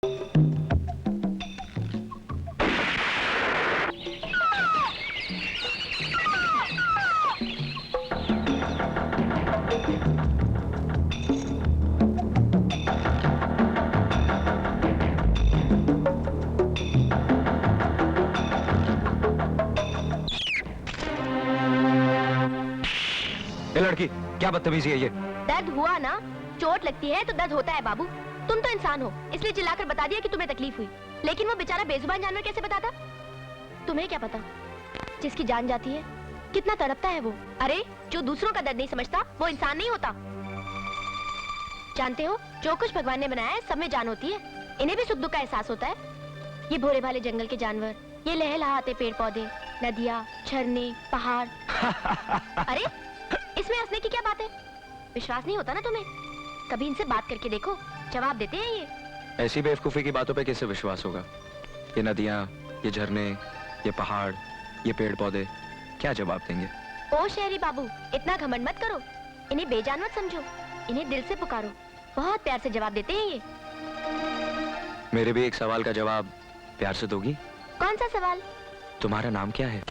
लड़की क्या बदतमीजी है ये? दर्द हुआ ना, चोट लगती है तो दर्द होता है बाबू। तुम तो इंसान हो, इसलिए चिल्लाकर बता दिया कि तुम्हें तकलीफ हुई, लेकिन वो बेचारा बेजुबान जानवर कैसे बताता? तुम्हें क्या पता जिसकी जान जाती है कितना तड़पता है वो। अरे जो दूसरों का दर्द नहीं समझता वो इंसान नहीं होता। जानते हो, जो कुछ भगवान ने बनाया है सब में जान होती है, इन्हें भी सुख दुख का एहसास होता है। ये भोले भाले जंगल के जानवर, ये लहलहाते पेड़ पौधे, नदियाँ, झरने, पहाड़। अरे इसमें हंसने की क्या बात है? विश्वास नहीं होता ना तुम्हें? कभी इनसे बात करके देखो, जवाब देते हैं ये। ऐसी बेवकूफी की बातों पे किससे विश्वास होगा? ये नदियाँ, ये झरने, ये पहाड़, ये पेड़ पौधे क्या जवाब देंगे? ओ शहरी बाबू, इतना घमंड मत करो, इन्हें बेजान मत समझो, इन्हें दिल से पुकारो, बहुत प्यार से जवाब देते हैं ये। मेरे भी एक सवाल का जवाब प्यार से दोगी? कौन सा सवाल? तुम्हारा नाम क्या है?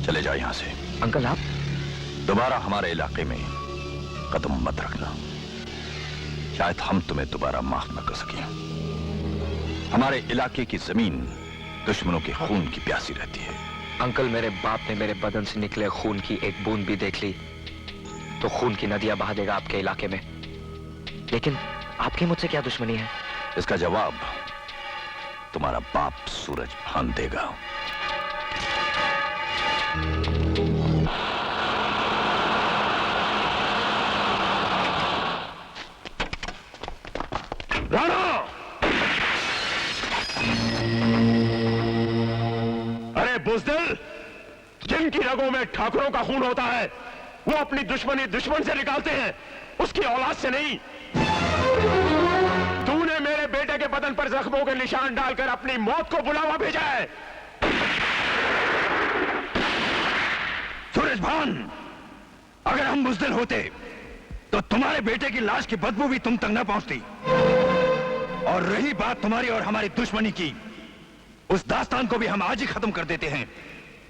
चले जाओ यहां से। अंकल आप दोबारा हमारे इलाके में कदम मत रखना, शायद हम तुम्हें दोबारा माफ न कर सकें। हमारे इलाके की जमीन दुश्मनों के खून की प्यासी रहती है। अंकल, मेरे बाप ने मेरे बदन से निकले खून की एक बूंद भी देख ली तो खून की नदियां बहा देगा आपके इलाके में। लेकिन आपकी मुझसे क्या दुश्मनी है? इसका जवाब तुम्हारा बाप सूरज भान देगा। राणा! अरे बुज़दिल, जिनकी रगों में ठाकुरों का खून होता है वो अपनी दुश्मनी दुश्मन से निकालते हैं, उसकी औलाद से नहीं। तूने मेरे बेटे के बदन पर जख्मों के निशान डालकर अपनी मौत को बुलावा भेजा है। सूरजभान, अगर हम बुज़दिल होते तो तुम्हारे बेटे की लाश की बदबू भी तुम तक न पहुंचती। और रही बात तुम्हारी और हमारी दुश्मनी की, उस दास्तान को भी हम आज ही खत्म कर देते हैं,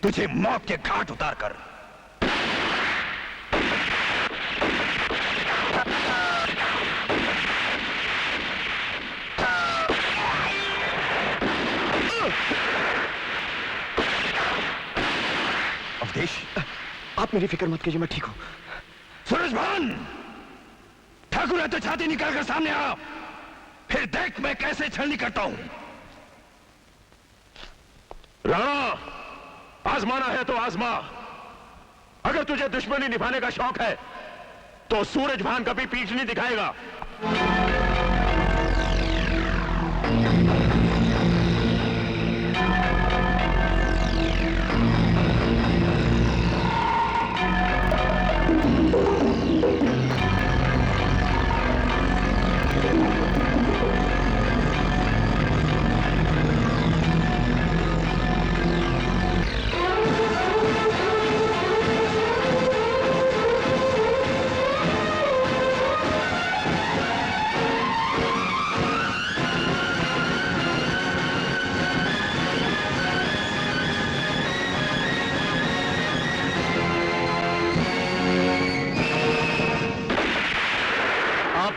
तुझे मौत के घाट उतार कर। अवधेश, आप मेरी फिक्र मत कीजिए, मैं ठीक हूं। सूरजभान, ठाकुर है तो छाती निकालकर सामने आ, फिर देख मैं कैसे छलनी करता हूं। राणा, आजमाना है तो आजमा। अगर तुझे दुश्मनी निभाने का शौक है तो सूरजभान कभी पीठ नहीं दिखाएगा।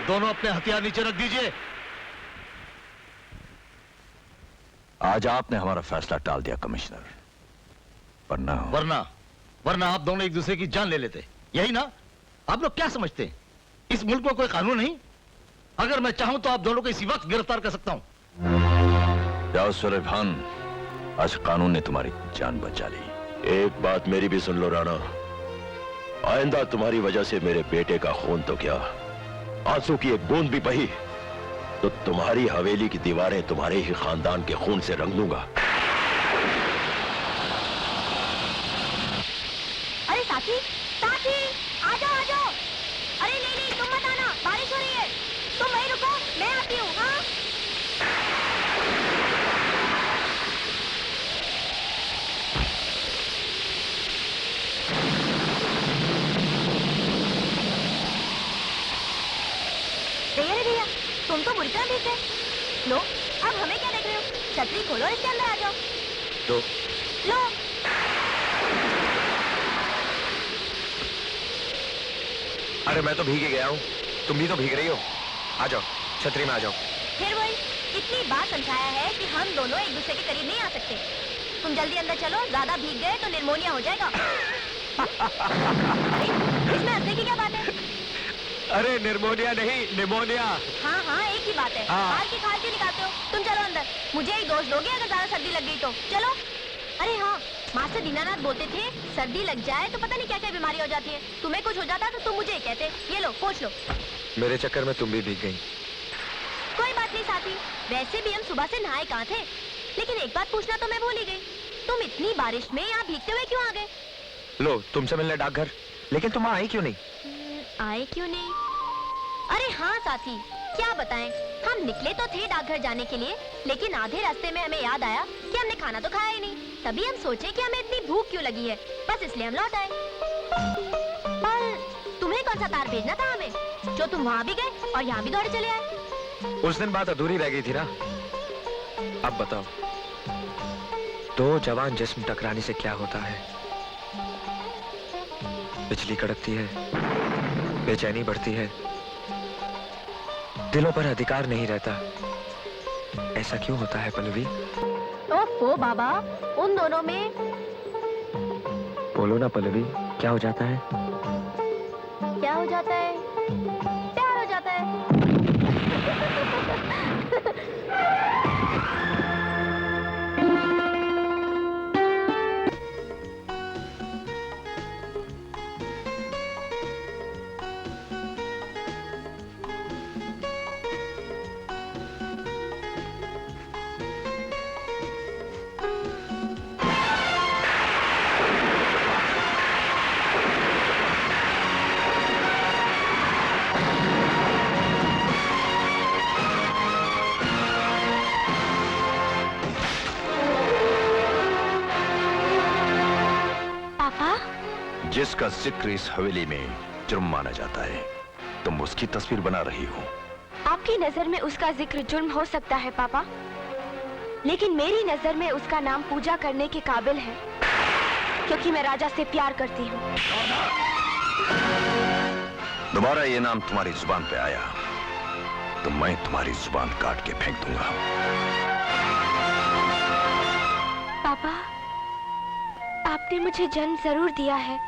दोनों अपने हथियार नीचे रख दीजिए। आज आपने हमारा फैसला टाल दिया कमिश्नर। वरना वरना वरना आप दोनों एक दूसरे की जान ले लेते, यही ना? आप लोग क्या समझते हैं, इस मुल्क में कोई कानून नहीं? अगर मैं चाहूं तो आप दोनों को इसी वक्त गिरफ्तार कर सकता हूं। जाओ सूरज भान, आज कानून ने तुम्हारी जान बचा ली। एक बात मेरी भी सुन लो राणा, आइंदा तुम्हारी वजह से मेरे बेटे का खून तो क्या, आंसू की एक बूंद भी बही तो तुम्हारी हवेली की दीवारें तुम्हारे ही खानदान के खून से रंग दूंगा। अरे साथी, साथी, आ जाओ, आ जाओ। अरे नहीं नहीं, तुम मत आना, बारिश हो रही है। तुम वहीं रुको, मैं आती हूँ। हाँ, भैया रे भैया, तुम तो बुरी तरह भीग गए। लो, अब हमें क्या देख रहे हो? छतरी खोलो और इसके अंदर आ जाओ। तो लो, अरे मैं तो भीग ही गया हूँ, तुम भी तो भीग रही हो। आ जाओ, छतरी में आ जाओ। फिर वही, इतनी बार समझाया है कि हम दोनों एक दूसरे के करीब नहीं आ सकते। तुम जल्दी अंदर चलो, ज्यादा भीग गए तो निमोनिया हो जाएगा। अरे, इसमें हंसने की क्या बात है? अरे निमोनिया नहीं, निमोनिया। हाँ हाँ, एक ही बात है। हाँ। बाहर की खाल क्यों निकालते हो? तुम चलो अंदर, मुझे ही दोष दोगे अगर ज्यादा सर्दी लग गई तो। चलो। अरे हाँ, मास्टर दीनानाथ बोलते थे सर्दी लग जाए तो पता नहीं क्या क्या बीमारी हो जाती है। तुम्हें कुछ हो जाता तो तुम मुझे ही कहते। ये लो, पोंछ लो। मेरे चक्कर में तुम भी भीग गई। कोई बात नहीं साथी, वैसे भी हम सुबह से नहाए कहाँ थे। लेकिन एक बात पूछना तो मैं भूल ही गई, तुम इतनी बारिश में यहाँ भीगते हुए क्यों आ गए? लो, तुमसे मिलने डाकघर, लेकिन तुम आई क्यों नहीं? आए क्यों नहीं? अरे हाँ साथी, क्या बताएं, हम निकले तो थे डाकघर जाने के लिए, लेकिन आधे रास्ते में हमें याद आया कि हमने खाना तो खाया ही नहीं। तभी हम सोचे कि हमें इतनी भूख क्यों लगी है, बस इसलिए हम लौट आए। पर तुम्हें कौन सा तार भेजना था हमें, जो तुम वहाँ भी गए और यहाँ भी दौड़े चले आए? उस दिन बात अधूरी रह गई थी ना। अब बताओ, दो जवान जिस्म टकराने से क्या होता है? बिजली कड़कती है, बेचैनी बढ़ती है, दिलों पर अधिकार नहीं रहता। ऐसा क्यों होता है पल्लवी? ओफो बाबा, उन दोनों में बोलो ना पल्लवी, क्या हो जाता है? क्या हो जाता है? प्यार हो जाता है। जिसका जिक्र इस हवेली में जुर्म माना जाता है, तुम उसकी तस्वीर बना रही हो। आपकी नजर में उसका जिक्र जुर्म हो सकता है पापा, लेकिन मेरी नजर में उसका नाम पूजा करने के काबिल है, क्योंकि मैं राजा से प्यार करती हूँ। दोबारा ये नाम तुम्हारी जुबान पे आया तो मैं तुम्हारी जुबान काट के फेंक दूंगा। पापा, आपने मुझे जन्म जरूर दिया है,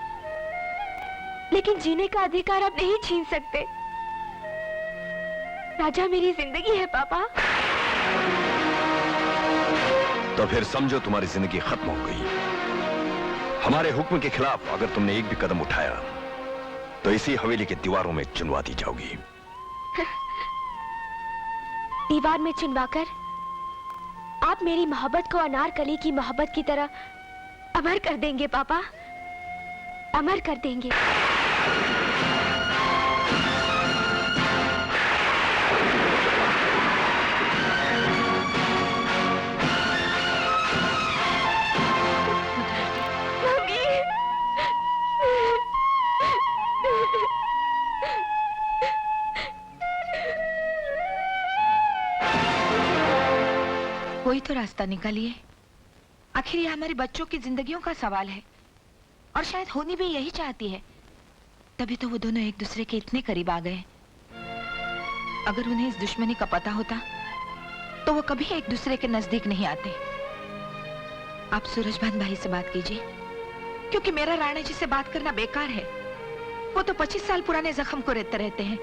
लेकिन जीने का अधिकार आप नहीं छीन सकते। राजा मेरी जिंदगी है पापा। तो फिर समझो तुम्हारी जिंदगी खत्म हो गई। हमारे हुक्म के खिलाफ अगर तुमने एक भी कदम उठाया तो इसी हवेली के दीवारों में चुनवा दी जाओगी। दीवार में चुनवाकर आप मेरी मोहब्बत को अनारकली की मोहब्बत की तरह अमर कर देंगे पापा, अमर कर देंगे। कोई तो रास्ता निकालिए। आखिर ये हमारे बच्चों की जिंदगियों का सवाल है, और शायद होनी भी यही चाहती है। तभी तो वो दोनों एक दूसरे के इतने करीब आ गए। अगर उन्हें इस दुश्मनी का पता होता तो वो कभी एक दूसरे के नजदीक नहीं आते। आप सूरजभान भाई से बात कीजिए। क्योंकि मेरा राणा जी से बात करना बेकार है। वो तो 25 साल पुराने जख्म को रेतते रहते हैं।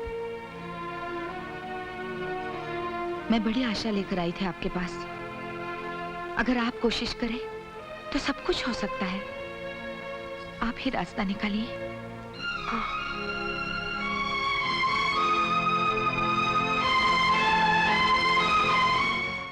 मैं बड़ी आशा लेकर आई थी आपके पास। अगर आप कोशिश करें तो सब कुछ हो सकता है। आप ही रास्ता निकालिए।